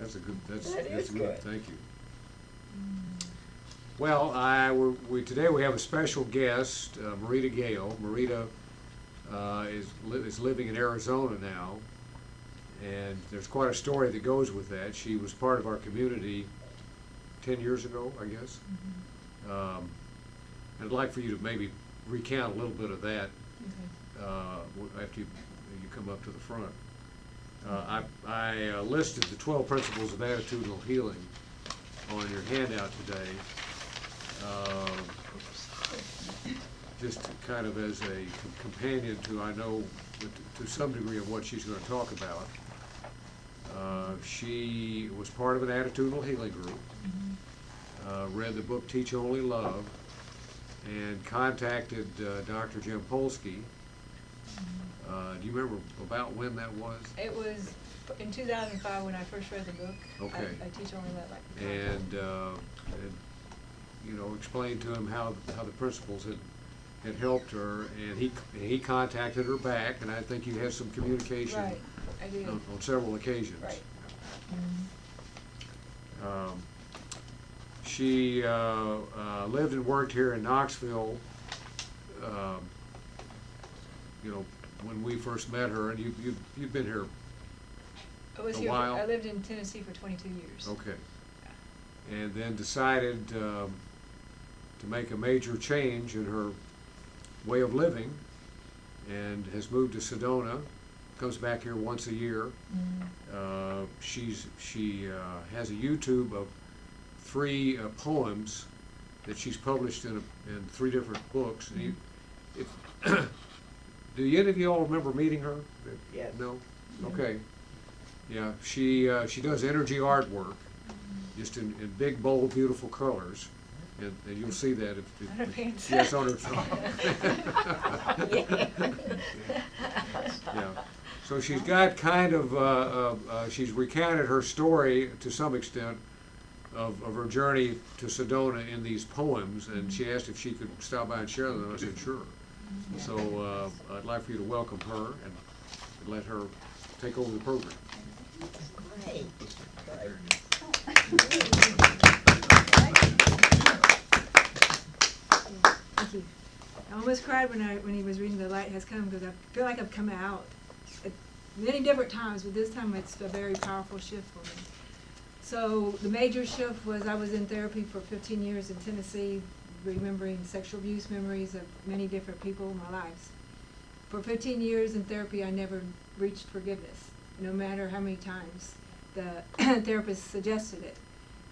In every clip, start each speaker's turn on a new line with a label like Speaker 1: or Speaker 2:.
Speaker 1: That's a good. That's
Speaker 2: That
Speaker 1: good. Thank you. Well, today we have a special guest, Marita Gale. Marita is living in Arizona now, and there's quite a story that goes with that. She was part of our community 10 years ago, I guess. I'd like for you to maybe recount a little bit of that after you come up to the front. I listed the 12 principles of attitudinal healing on your handout today, just kind of as a companion to, I know, to some degree of what she's going to talk about. She was part of an attitudinal healing group, read the book Teach Only Love, and contacted Dr. Jim Polsky. Do you remember about when that was?
Speaker 3: It was in 2005 when I first read the book.
Speaker 1: Okay.
Speaker 3: I Teach Only Love.
Speaker 1: And you know, explained to him how the principles had helped her, and he contacted her back, and I think you had some communication.
Speaker 3: Right, I did.
Speaker 1: On several occasions.
Speaker 3: Right.
Speaker 1: She lived and worked here in Knoxville. You know, when we first met her, and you've been here a while.
Speaker 3: I lived in Tennessee for 22 years.
Speaker 1: Okay. And then decided to make a major change in her way of living, and has moved to Sedona. Comes back here once a year. She has a YouTube of 3 poems that she's published in 3 different books. And do any of you all remember meeting her?
Speaker 2: Yes.
Speaker 1: No? Okay. Yeah, she does energy artwork, just in big, bold, beautiful colors. And you'll see that if
Speaker 3: On her pants.
Speaker 1: yes, on her yeah. So she's got kind of she's recounted her story to some extent of her journey to Sedona in these poems, and she asked if she could stop by and share them, and I said sure. So I'd like for you to welcome her and let her take over the program.
Speaker 2: Great.
Speaker 3: Thank you. I almost cried when he was reading The Light Has Come, because I feel like I've come out at many different times, but this time it's a very powerful shift for me. So the major shift was I was in therapy for 15 years in Tennessee, remembering sexual abuse memories of many different people in my lives. For 15 years in therapy, I never reached forgiveness, no matter how many times the therapist suggested it.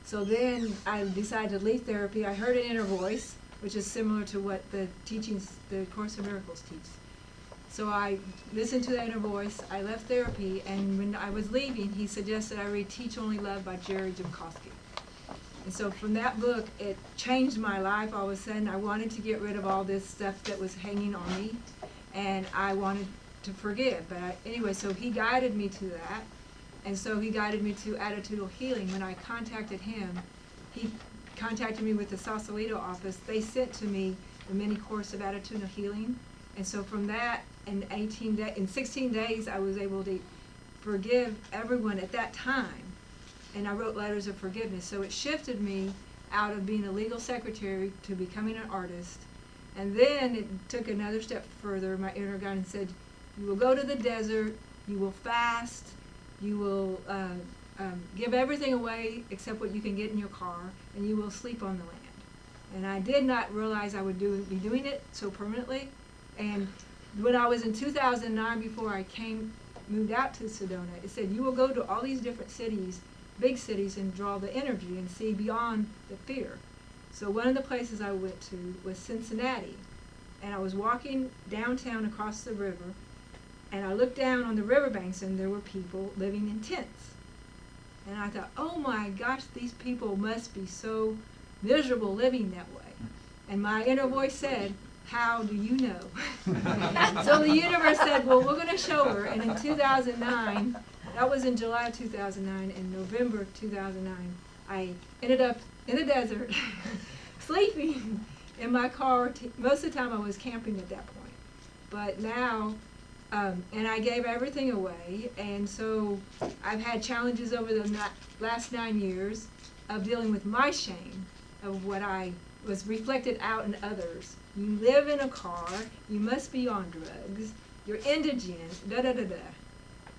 Speaker 3: So then I decided to leave therapy. I heard an inner voice, which is similar to what the teachings, the Course in Miracles teach. So I listened to that inner voice. I left therapy, and when I was leaving, he suggested I read Teach Only Love by Jerry Jimkowski. And so from that book, it changed my life. All of a sudden, I wanted to get rid of all this stuff that was hanging on me, and I wanted to forgive. But anyway, so he guided me to that, and so he guided me to attitudinal healing. When I contacted him, he contacted me with the Sausalito office. They sent to me the mini course of attitudinal healing, and so from that, in 16 days, I was able to forgive everyone at that time, and I wrote letters of forgiveness. So it shifted me out of being a legal secretary to becoming an artist. And then it took another step further. My inner guidance said, you will go to the desert, you will fast, you will give everything away except what you can get in your car, and you will sleep on the land. And I did not realize I would be doing it so permanently. And when I was in 2009, before I moved out to Sedona, it said, you will go to all these different cities, big cities, and draw the energy and see beyond the fear. So one of the places I went to was Cincinnati, and I was walking downtown across the river, and I looked down on the riverbanks, and there were people living in tents. And I thought, oh my gosh, these people must be so miserable living that way. And my inner voice said, how do you know? So the universe said, well, we're going to show her. And in 2009, that was in July of 2009, in November 2009, I ended up in the desert, sleeping in my car. Most of the time I was camping at that point. But now And I gave everything away, and so I've had challenges over the last 9 years of dealing with my shame of what I was reflected out in others. You live in a car, you must be on drugs, you're indigent, da-da-da-da.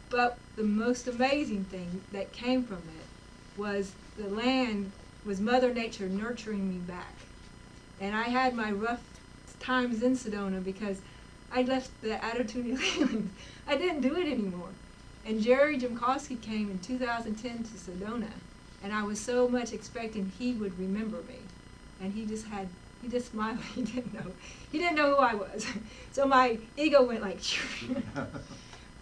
Speaker 3: But the most amazing thing that came from it was the land was Mother Nature nurturing me back. And I had my rough times in Sedona because I left the attitude of healing. I didn't do it anymore. And Jerry Jimkowski came in 2010 to Sedona, and I was so much expecting he would remember me. And he just smiled. He didn't know who I was. So my ego went like,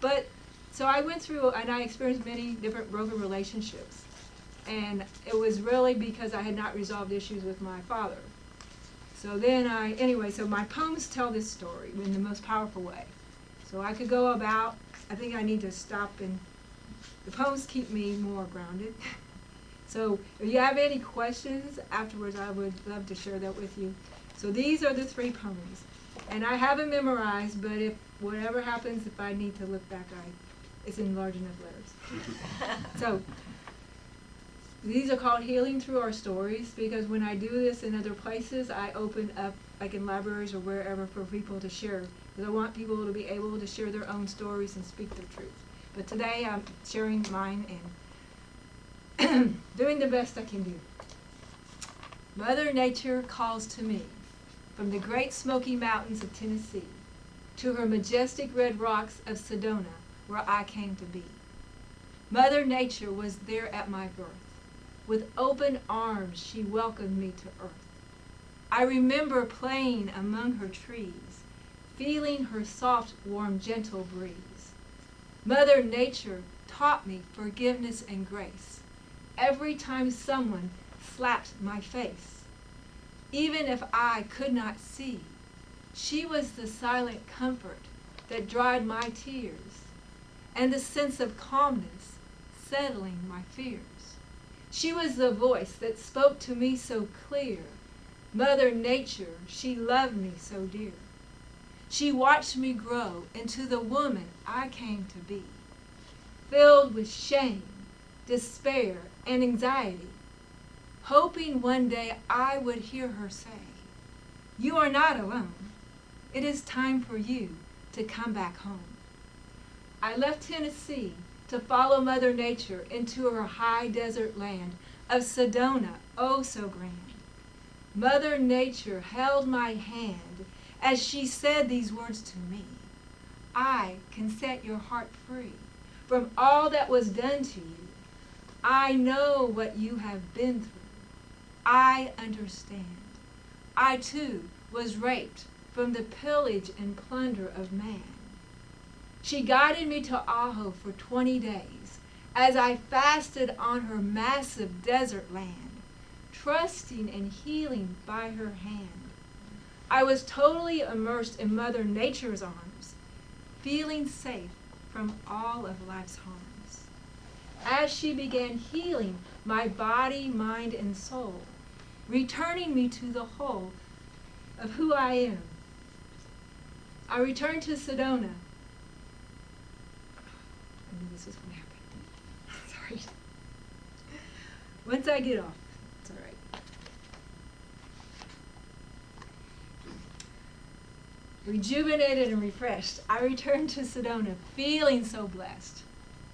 Speaker 3: but so I went through and I experienced many different broken relationships. And it was really because I had not resolved issues with my father. So then so my poems tell this story in the most powerful way. So I could go about, I think I need to stop, and the poems keep me more grounded. So if you have any questions afterwards, I would love to share that with you. So these are the 3 poems. And I have them memorized, but if whatever happens, if I need to look back, it's in large enough letters. So these are called Healing Through Our Stories, because when I do this in other places, I open up, like in libraries or wherever, for people to share. Because I want people to be able to share their own stories and speak their truth. But today I'm sharing mine and doing the best I can do. Mother Nature calls to me from the Great Smoky Mountains of Tennessee to her majestic red rocks of Sedona, where I came to be. Mother Nature was there at my birth. With open arms, she welcomed me to earth. I remember playing among her trees, feeling her soft, warm, gentle breeze. Mother Nature taught me forgiveness and grace every time someone slapped my face. Even if I could not see, she was the silent comfort that dried my tears and the sense of calmness settling my fears. She was the voice that spoke to me so clear. Mother Nature, she loved me so dear. She watched me grow into the woman I came to be, filled with shame, despair, and anxiety, hoping one day I would hear her say, "You are not alone. It is time for you to come back home." I left Tennessee to follow Mother Nature into her high desert land of Sedona, oh so grand. Mother Nature held my hand as she said these words to me: "I can set your heart free from all that was done to you. I know what you have been through. I understand. I too was raped from the pillage and plunder of man." She guided me to Aho for 20 days as I fasted on her massive desert land, trusting and healing by her hand. I was totally immersed in Mother Nature's arms, feeling safe from all of life's harms. As she began healing my body, mind, and soul, returning me to the whole of who I am, I returned to Sedona. I knew this was going to happen. Sorry. Once I get off, it's all right. Rejuvenated and refreshed, I returned to Sedona, feeling so blessed.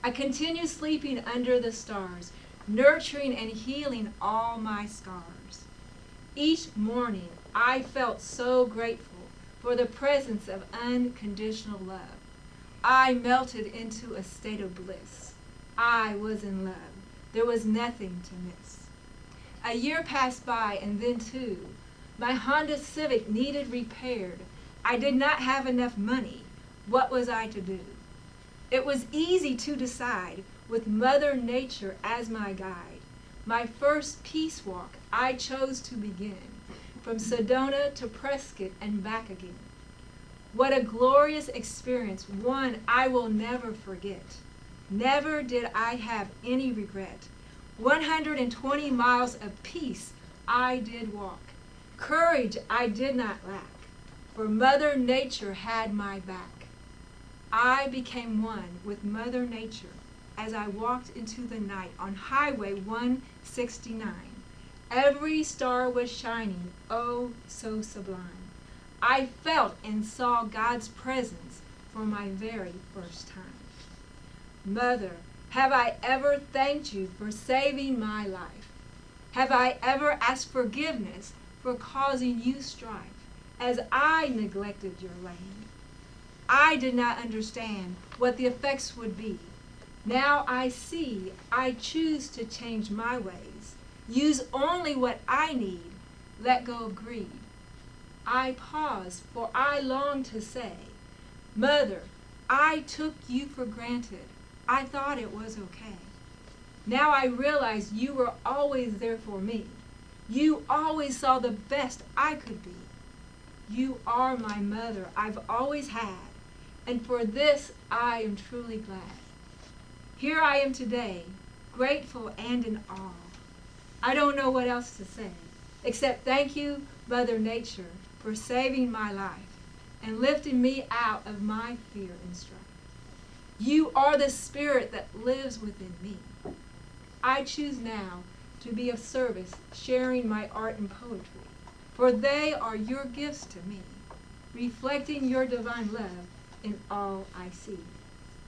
Speaker 3: I continued sleeping under the stars, nurturing and healing all my scars. Each morning, I felt so grateful for the presence of unconditional love. I melted into a state of bliss. I was in love. There was nothing to miss. A year passed by, and then 2. My Honda Civic needed repaired. I did not have enough money. What was I to do? It was easy to decide with Mother Nature as my guide. My first peace walk I chose to begin, from Sedona to Prescott and back again. What a glorious experience, one I will never forget. Never did I have any regret. 120 miles of peace I did walk. Courage I did not lack, for Mother Nature had my back. I became one with Mother Nature as I walked into the night on Highway 169. Every star was shining, oh, so sublime. I felt and saw God's presence for my very first time. Mother, have I ever thanked you for saving my life? Have I ever asked forgiveness for causing you strife as I neglected your land? I did not understand what the effects would be. Now I see I choose to change my ways, use only what I need, let go of greed. I pause, for I long to say, Mother, I took you for granted. I thought it was okay. Now I realize you were always there for me. You always saw the best I could be. You are my mother I've always had, and for this I am truly glad. Here I am today, grateful and in awe. I don't know what else to say, except thank you, Mother Nature, for saving my life and lifting me out of my fear and strife. You are the spirit that lives within me. I choose now to be of service, sharing my art and poetry, for they are your gifts to me, reflecting your divine love in all I see.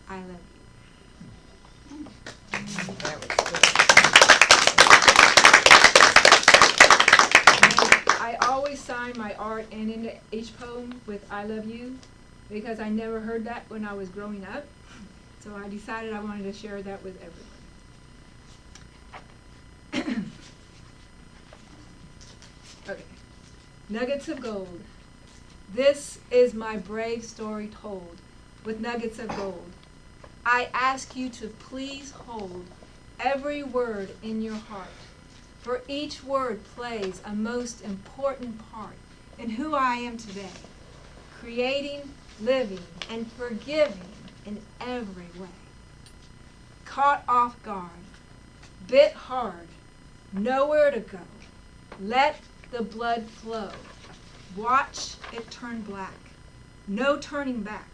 Speaker 3: I love you.
Speaker 2: That was good.
Speaker 3: I always sign my art and in each poem with I love you because I never heard that when I was growing up. So I decided I wanted to share that with everyone. Okay. Nuggets of gold. This is my brave story told with nuggets of gold. I ask you to please hold every word in your heart, for each word plays a most important part in who I am today, creating, living, and forgiving in every way. Caught off guard, bit hard, nowhere to go. Let the blood flow. Watch it turn black. No turning back.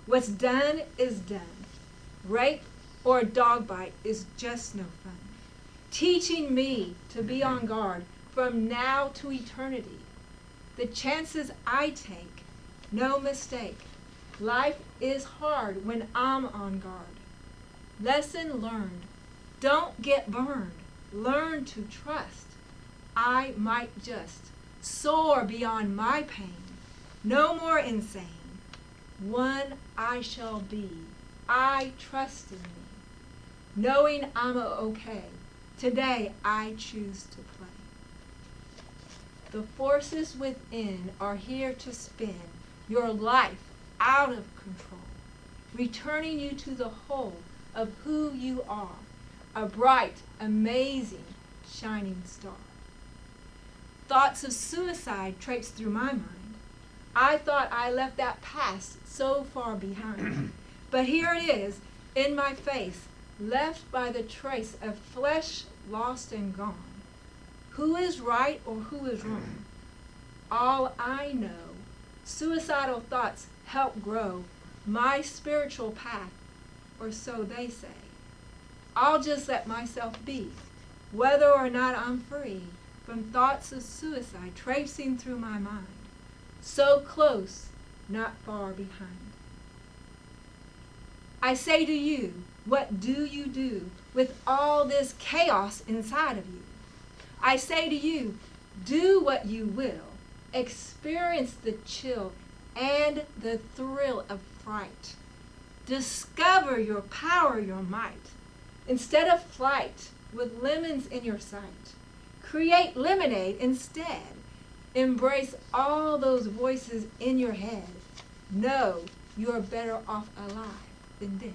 Speaker 3: What's done is done. Rape or a dog bite is just no fun. Teaching me to be on guard from now to eternity. The chances I take, no mistake. Life is hard when I'm on guard. Lesson learned. Don't get burned. Learn to trust. I might just soar beyond my pain. No more insane. One I shall be. I trust in me. Knowing I'm okay. Today I choose to play. The forces within are here to spin your life out of control, returning you to the whole of who you are, a bright, amazing, shining star. Thoughts of suicide traipse through my mind. I thought I left that past so far behind. But here it is, in my face, left by the trace of flesh lost and gone. Who is right or who is wrong? All I know, suicidal thoughts help grow my spiritual path, or so they say. I'll just let myself be, whether or not I'm free from thoughts of suicide traipsing through my mind. So close, not far behind. I say to you, what do you do with all this chaos inside of you? I say to you, do what you will. Experience the chill and the thrill of fright. Discover your power, your might. Instead of flight with lemons in your sight, create lemonade instead. Embrace all those voices in your head. Know you are better off alive than dead.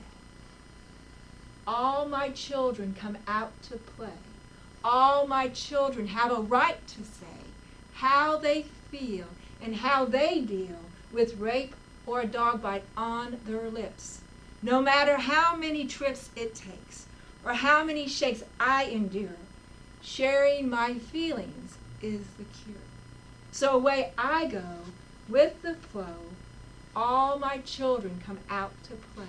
Speaker 3: All my children come out to play. All my children have a right to say how they feel and how they deal with rape or a dog bite on their lips. No matter how many trips it takes or how many shakes I endure, sharing my feelings is the cure. So away I go with the flow, all my children come out to play,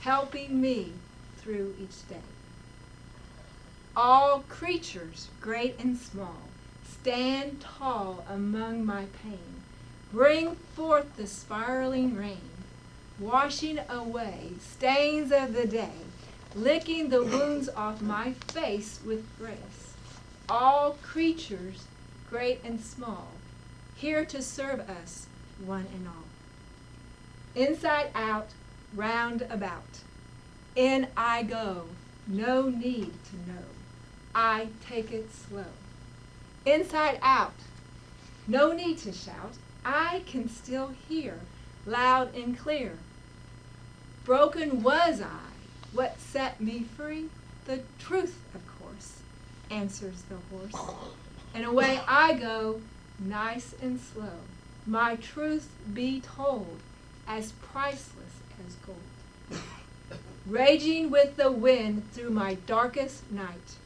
Speaker 3: helping me through each day. All creatures, great and small, stand tall among my pain. Bring forth the spiraling rain, washing away stains of the day, licking the wounds off my face with grace. All creatures, great and small, here to serve us, one and all. Inside out, round about, in I go, no need to know. I take it slow. Inside out, no need to shout. I can still hear, loud and clear. Broken was I. What set me free? The truth, of course, answers the horse. And away I go, nice and slow. My truth be told, as priceless as gold. Raging with the wind through my darkest night.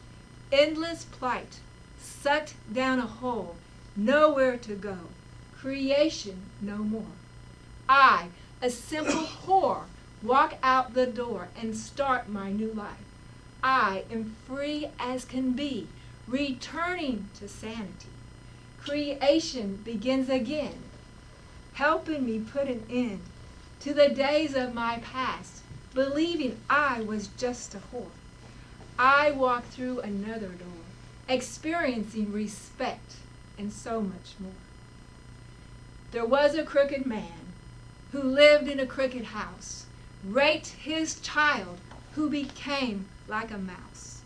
Speaker 3: Endless plight, sucked down a hole, nowhere to go. Creation no more. I, a simple whore, walk out the door and start my new life. I am free as can be, returning to sanity. Creation begins again, helping me put an end to the days of my past, believing I was just a whore. I walk through another door, experiencing respect and so much more. There was a crooked man who lived in a crooked house, raped his child who became like a mouse.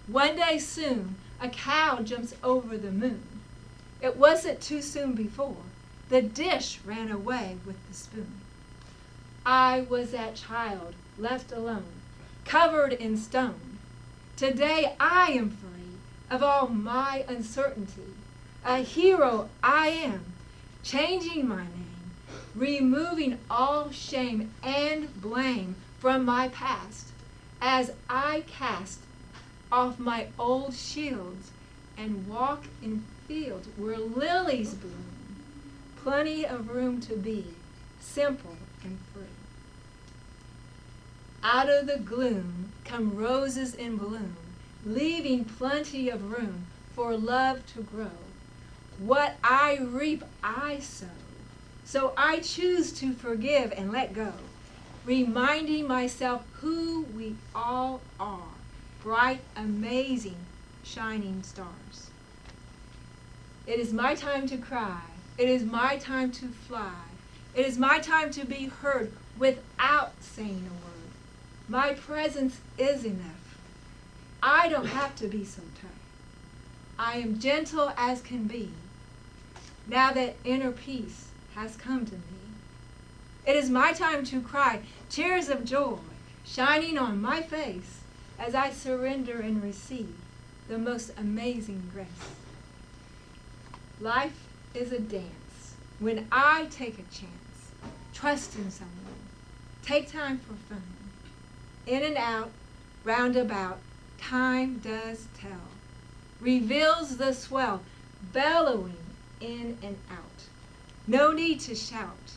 Speaker 3: One day soon, a cow jumps over the moon. It wasn't too soon before. The dish ran away with the spoon. I was that child left alone, covered in stone. Today I am free of all my uncertainty. A hero I am, changing my name, removing all shame and blame from my past as I cast off my old shields and walk in fields where lilies bloom. Plenty of room to be simple and free. Out of the gloom come roses in bloom, leaving plenty of room for love to grow. What I reap, I sow. So I choose to forgive and let go, reminding myself who we all are, bright, amazing, shining stars. It is my time to cry. It is my time to fly. It is my time to be heard without saying a word. My presence is enough. I don't have to be so tough. I am gentle as can be, now that inner peace has come to me. It is my time to cry tears of joy, shining on my face as I surrender and receive the most amazing grace. Life is a dance. When I take a chance, trust in someone, take time for fun. In and out, roundabout, time does tell. Reveals the swell, bellowing in and out. No need to shout.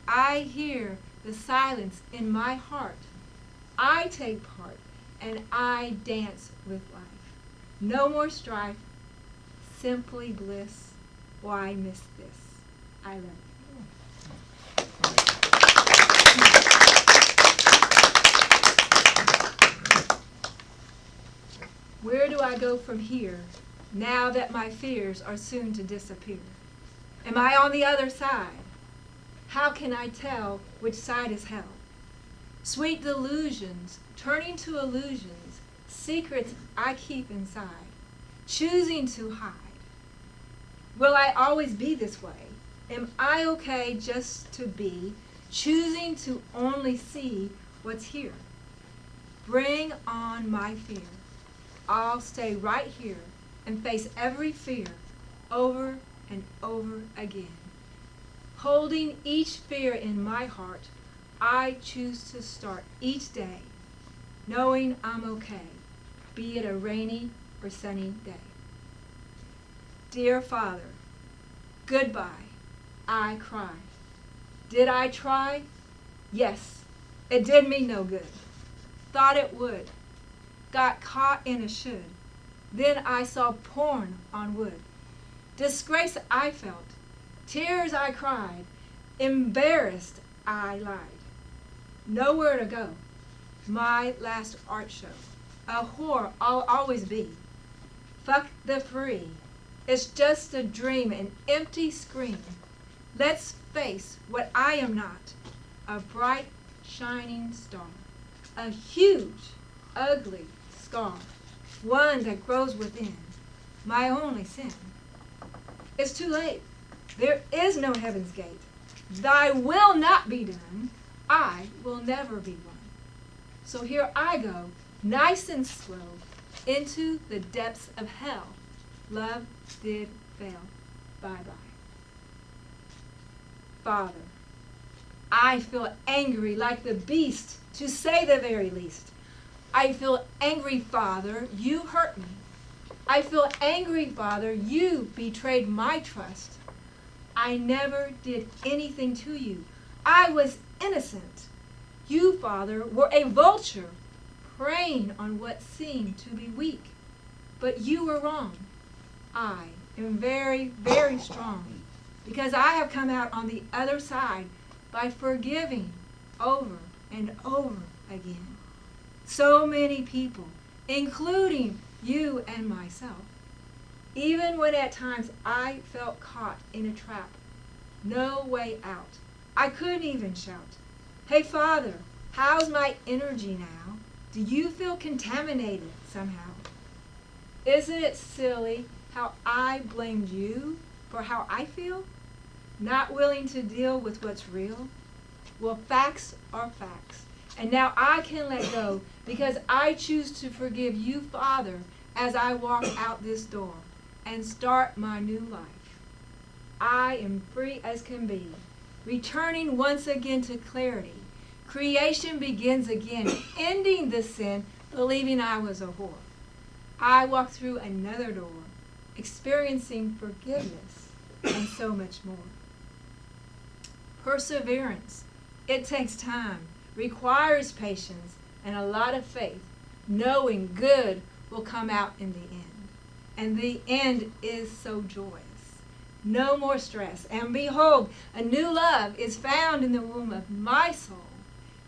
Speaker 3: I hear the silence in my heart. I take part and I dance with life. No more strife, simply bliss. Why miss this? I love you. Where do I go from here, now that my fears are soon to disappear? Am I on the other side? How can I tell which side is hell? Sweet delusions, turning to illusions, secrets I keep inside, choosing to hide. Will I always be this way? Am I okay just to be, choosing to only see what's here? Bring on my fear. I'll stay right here and face every fear over and over again. Holding each fear in my heart, I choose to start each day knowing I'm okay, be it a rainy or sunny day. Dear Father, goodbye, I cry. Did I try? Yes. It did me no good. Thought it would. Got caught in a should. Then I saw porn on wood. Disgrace I felt. Tears I cried. Embarrassed I lied. Nowhere to go. My last art show. A whore I'll always be. Fuck the free. It's just a dream, an empty scream. Let's face what I am not. A bright, shining star. A huge, ugly scar. One that grows within. My only sin. It's too late. There is no heaven's gate. Thy will not be done. I will never be one. So here I go, nice and slow, into the depths of hell. Love did fail. Bye-bye. Father, I feel angry like the beast, to say the very least. I feel angry, Father, you hurt me. I feel angry, Father, you betrayed my trust. I never did anything to you. I was innocent. You, Father, were a vulture, preying on what seemed to be weak. But you were wrong. I am very, very strong, because I have come out on the other side by forgiving over and over again. So many people, including you and myself, even when at times I felt caught in a trap, no way out. I couldn't even shout, "Hey, Father, how's my energy now? Do you feel contaminated somehow?" Isn't it silly how I blamed you for how I feel? Not willing to deal with what's real? Well, facts are facts. And now I can let go because I choose to forgive you, Father, as I walk out this door and start my new life. I am free as can be, returning once again to clarity. Creation begins again, ending the sin, believing I was a whore. I walk through another door, experiencing forgiveness and so much more. Perseverance. It takes time, requires patience, and a lot of faith, knowing good will come out in the end. And the end is so joyous. No more stress. And behold, a new love is found in the womb of my soul,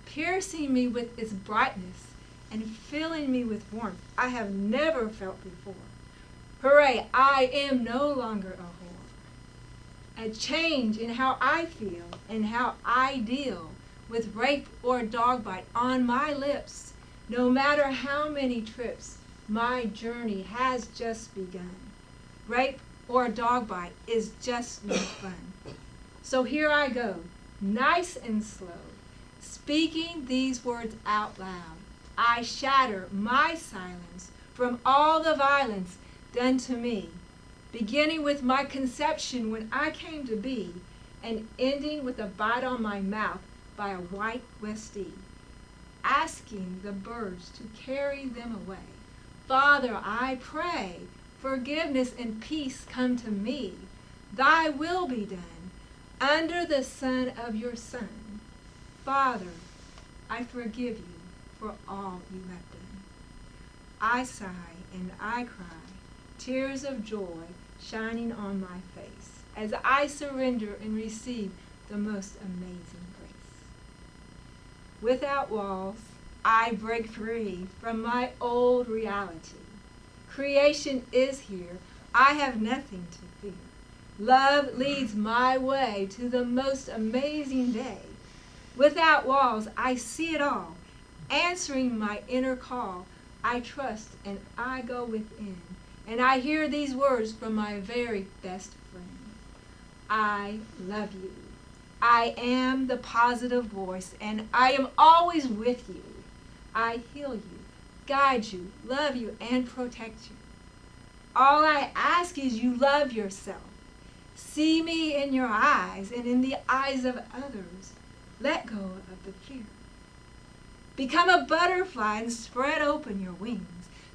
Speaker 3: piercing me with its brightness and filling me with warmth I have never felt before. Hooray, I am no longer a whore. A change in how I feel and how I deal with rape or dog bite on my lips. No matter how many trips, my journey has just begun. Rape or dog bite is just no fun. So here I go, nice and slow, speaking these words out loud. I shatter my silence from all the violence done to me, beginning with my conception when I came to be, and ending with a bite on my mouth by a white Westie, asking the birds to carry them away. Father, I pray, forgiveness and peace come to me. Thy will be done under the Son of your Son. Father, I forgive you for all you have done. I sigh and I cry, tears of joy shining on my face, as I surrender and receive the most amazing grace. Without walls, I break free from my old reality. Creation is here. I have nothing to fear. Love leads my way to the most amazing day. Without walls, I see it all. Answering my inner call, I trust and I go within. And I hear these words from my very best friend. I love you. I am the positive voice, and I am always with you. I heal you, guide you, love you, and protect you. All I ask is you love yourself. See me in your eyes and in the eyes of others. Let go of the fear. Become a butterfly and spread open your wings.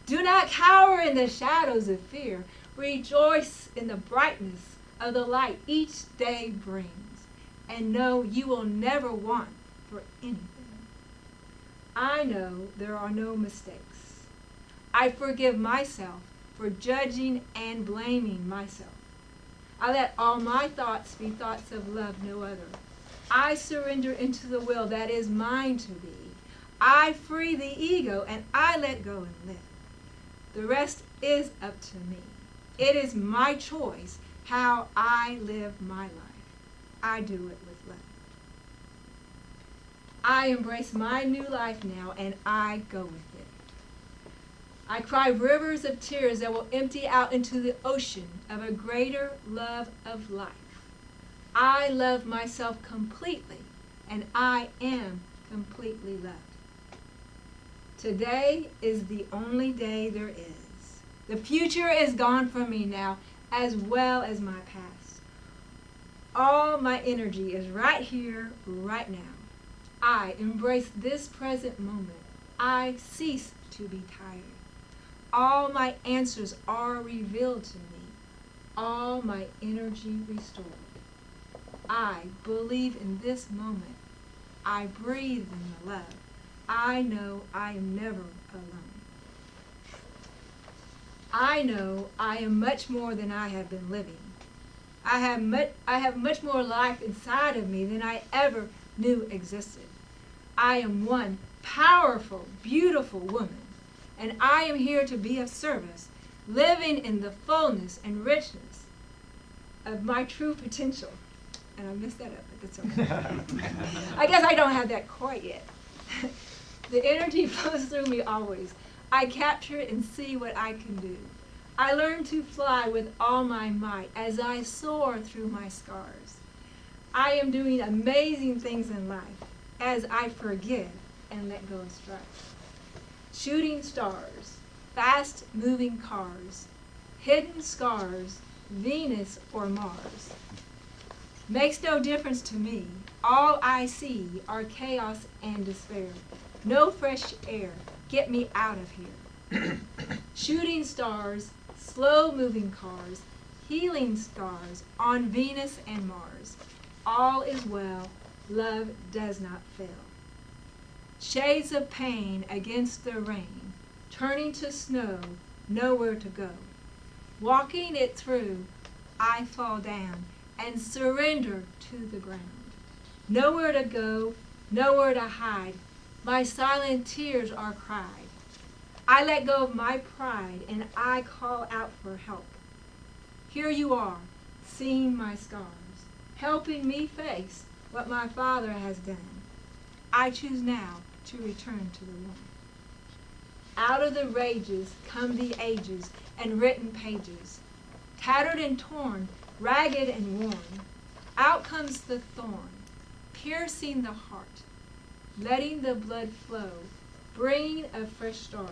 Speaker 3: Do not cower in the shadows of fear. Rejoice in the brightness of the light each day brings. and know you will never want for anything. I know there are no mistakes. I forgive myself for judging and blaming myself. I let all my thoughts be thoughts of love, no other. I surrender into the will that is mine to be. I free the ego and I let go and live. The rest is up to me. It is my choice how I live my life. I do it with love. I embrace my new life now and I go with it. I cry rivers of tears that will empty out into the ocean of a greater love of life. I love myself completely and I am completely loved. Today is the only day there is. The future is gone from me now, as well as my past. All my energy is right here, right now. I embrace this present moment. I cease to be tired. All my answers are revealed to me. All my energy restored. I believe in this moment. I breathe in the love. I know I am never alone. I know I am much more than I have been living. I have much more life inside of me than I ever knew existed. I am one powerful, beautiful woman, and I am here to be of service, living in the fullness and richness of my true potential. And I messed that up, but that's okay. I guess I don't have that quite yet. The energy flows through me always. I capture it and see what I can do. I learn to fly with all my might as I soar through my scars. I am doing amazing things in life as I forgive and let go of strife. Shooting stars, fast-moving cars, hidden scars, Venus or Mars. Makes no difference to me. All I see are chaos and despair. No fresh air. Get me out of here. Shooting stars, slow-moving cars, healing scars on Venus and Mars. All is well. Love does not fail. Shades of pain against the rain, turning to snow, nowhere to go. Walking it through, I fall down and surrender to the ground. Nowhere to go, nowhere to hide. My silent tears are cried. I let go of my pride and I call out for help. Here you are, seeing my scars, helping me face what my Father has done. I choose now to return to the one. Out of the rages come the ages and written pages, tattered and torn, ragged and worn. Out comes the thorn, piercing the heart, letting the blood flow, bringing a fresh start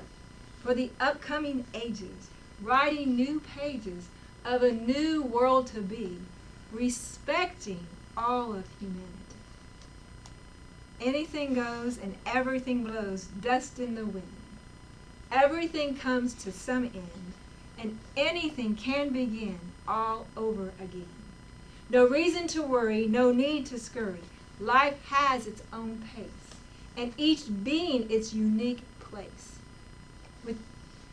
Speaker 3: for the upcoming ages, writing new pages of a new world to be, respecting all of humanity. Anything goes and everything blows, dust in the wind. Everything comes to some end, and anything can begin all over again. No reason to worry, no need to scurry. Life has its own pace, and each being its unique place.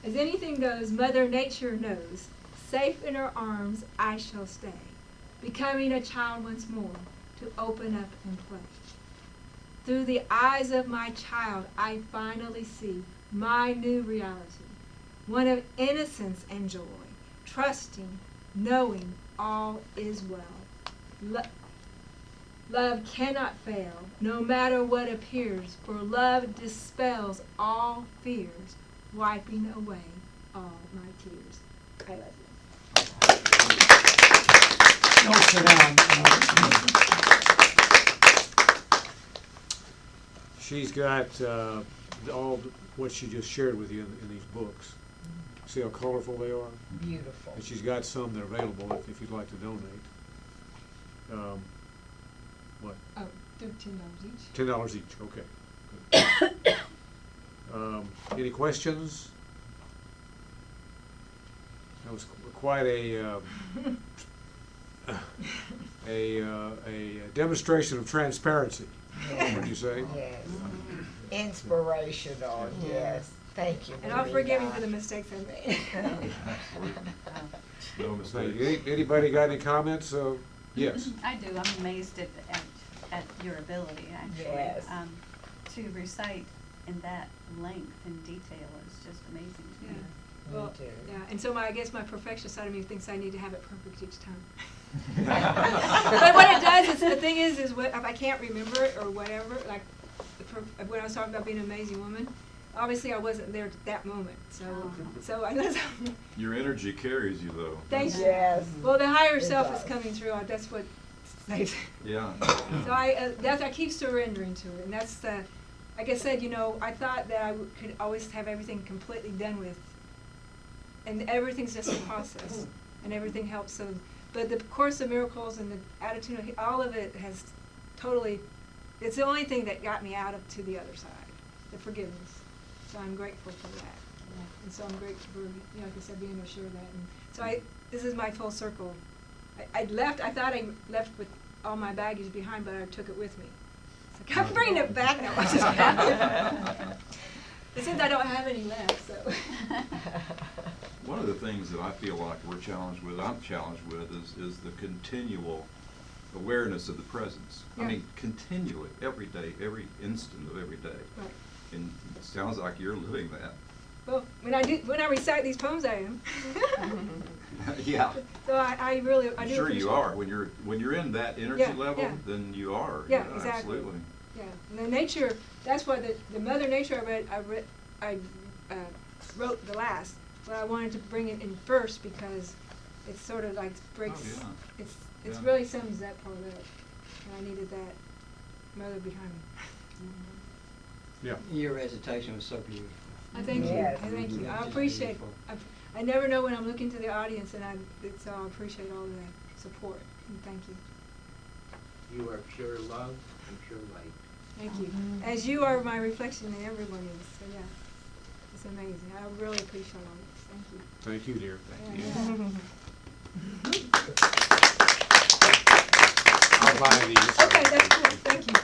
Speaker 3: As anything goes, Mother Nature knows. Safe in her arms I shall stay, becoming a child once more to open up and play. Through the eyes of my child I finally see my new reality, one of innocence and joy, trusting, knowing all is well. Love cannot fail, no matter what appears, for love dispels all fears, wiping away all my tears. I love you.
Speaker 4: Don't sit down.
Speaker 1: She's got all what she just shared with you in these books. See how colorful they are?
Speaker 2: Beautiful.
Speaker 1: And she's got some that are available if you'd like to donate. What?
Speaker 3: Oh, they're $10 each.
Speaker 1: $10 each, okay. Any questions? That was quite a a demonstration of transparency. Would you say?
Speaker 2: Yes. Inspirational, yes. Thank you,
Speaker 3: And I'll forgive him
Speaker 2: Marita.
Speaker 3: for the mistakes I made.
Speaker 4: No
Speaker 1: Thank
Speaker 4: mistake.
Speaker 1: you. Anybody got any comments? Yes.
Speaker 5: I do. I'm amazed at your ability, actually.
Speaker 2: Yes.
Speaker 5: To recite in that length and detail is just amazing to me.
Speaker 3: Yeah. Well,
Speaker 2: too.
Speaker 3: yeah, and so I guess my perfectionist side of me thinks I need to have it perfect each time. But what it does is, the thing is what, if I can't remember it or whatever, like, when I was talking about being an amazing woman, obviously I wasn't there at that moment, so I guess.
Speaker 4: Your energy carries you, though.
Speaker 3: Thank you.
Speaker 2: Yes.
Speaker 3: Well, the higher
Speaker 2: It
Speaker 3: self
Speaker 2: does.
Speaker 3: is coming through, that's what saves.
Speaker 4: Yeah.
Speaker 3: So I keep surrendering to it, and that's the, like I said, I thought that I could always have everything completely done with, and everything's just a process, and everything helps. So, but the Course of Miracles and the attitude, all of it has totally, it's the only thing that got me out of to the other side, the forgiveness. So I'm grateful for that, and so I'm grateful for, like I said, being able to share that. And so this is my full circle. I thought I left with all my baggage behind, but I took it with me. It's like, I'm bringing it back now. It seems I don't have any left, so.
Speaker 4: One of the things that I feel like I'm challenged with, is the continual awareness of the presence.
Speaker 3: Yeah.
Speaker 4: I mean, continually, every day, every instant of every day.
Speaker 3: Right.
Speaker 4: And it sounds like you're living that.
Speaker 3: Well, when I recite these poems, I am.
Speaker 4: Yeah.
Speaker 3: So I really, I do
Speaker 4: Sure
Speaker 3: appreciate
Speaker 4: you
Speaker 3: it.
Speaker 4: are. When you're in that energy
Speaker 3: Yeah,
Speaker 4: level,
Speaker 3: yeah.
Speaker 4: then you are.
Speaker 3: Yeah, exactly.
Speaker 4: Absolutely.
Speaker 3: Yeah, and the nature, that's why the Mother Nature I wrote the last, but I wanted to bring it in first because it's sort of like breaks,
Speaker 4: Oh, yeah.
Speaker 3: it's
Speaker 4: Yeah.
Speaker 3: really sums that part up. And I needed that mother behind me.
Speaker 1: Yeah.
Speaker 6: Your recitation was so beautiful.
Speaker 3: I thank you,
Speaker 2: Yes.
Speaker 3: I thank you. I
Speaker 6: Just
Speaker 3: appreciate,
Speaker 6: beautiful.
Speaker 3: I never know when I'm looking to the audience, and so I appreciate all the support, and thank you.
Speaker 7: You are pure love and pure light.
Speaker 3: Thank you. As you are my reflection, and everyone is, so yeah. It's amazing. I really appreciate all this. Thank you.
Speaker 1: Thank you, dear.
Speaker 3: Yeah.
Speaker 1: I'll buy these.
Speaker 3: Okay, that's cool. Thank you.